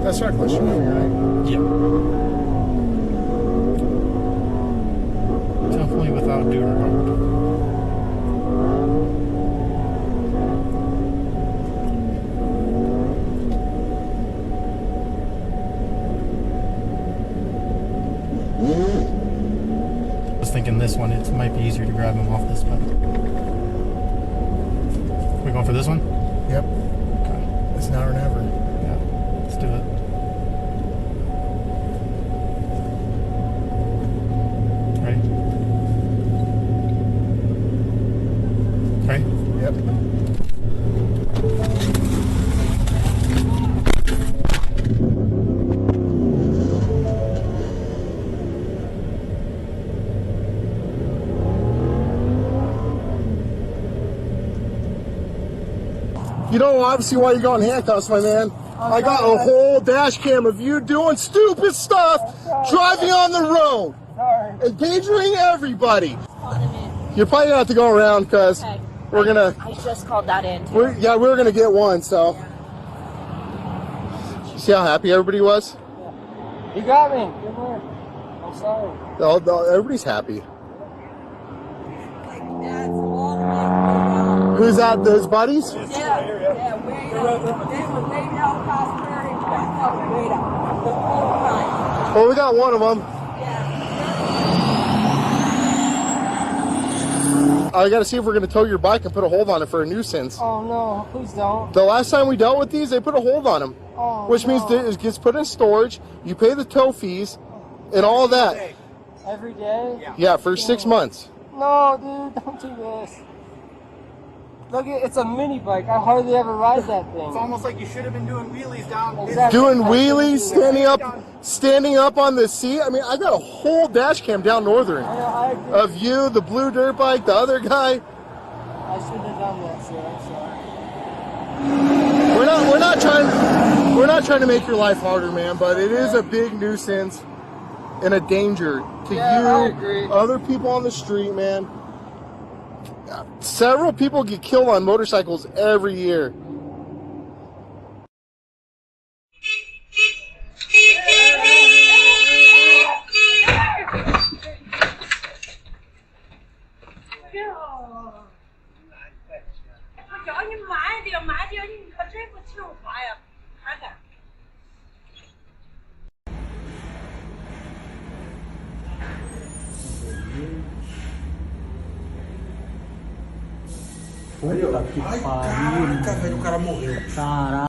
That's reckless, you're right. Yeah. Definitely without due regard. I was thinking this one, it might be easier to grab him off this bike. We going for this one? Yep. Okay. It's now or never. Yeah. Let's do it. Ready? Ready? Yep. You know obviously why you got in handcuffs, my man. I got a whole dash cam of you doing stupid stuff, driving on the road, endangering everybody. You're probably gonna have to go around because we're gonna. I just called that in. Yeah, we were gonna get one. So, you see how happy everybody was? You got me. Good work. I'm sorry. Everybody's happy. Who's that? Those buddies? Yeah, way out. They were way out past Prairie, back up, way out. The whole time. Well, we got one of them. I gotta see if we're gonna tow your bike and put a hold on it for a nuisance. Oh no, please don't. The last time we dealt with these, they put a hold on them. Oh, which means it gets put in storage, you pay the tow fees, and all that. Every day? Yeah, for 6 months. No, dude, don't do this. Look, it's a mini bike. I hardly ever ride that thing. It's almost like you should have been doing wheelies down. Exactly. Doing wheelies, standing up on the seat. I mean, I got a whole dash cam down Northern I agree. of you, the blue dirt bike, the other guy. I shouldn't have done that, sir. I'm sorry. We're not trying to make your life harder, man, but it is a big nuisance and a danger to I agree. you, other people on the street, man. Several people get killed on motorcycles every year. Puta que pariu. Caraca, velho, o cara morreu. Caralho.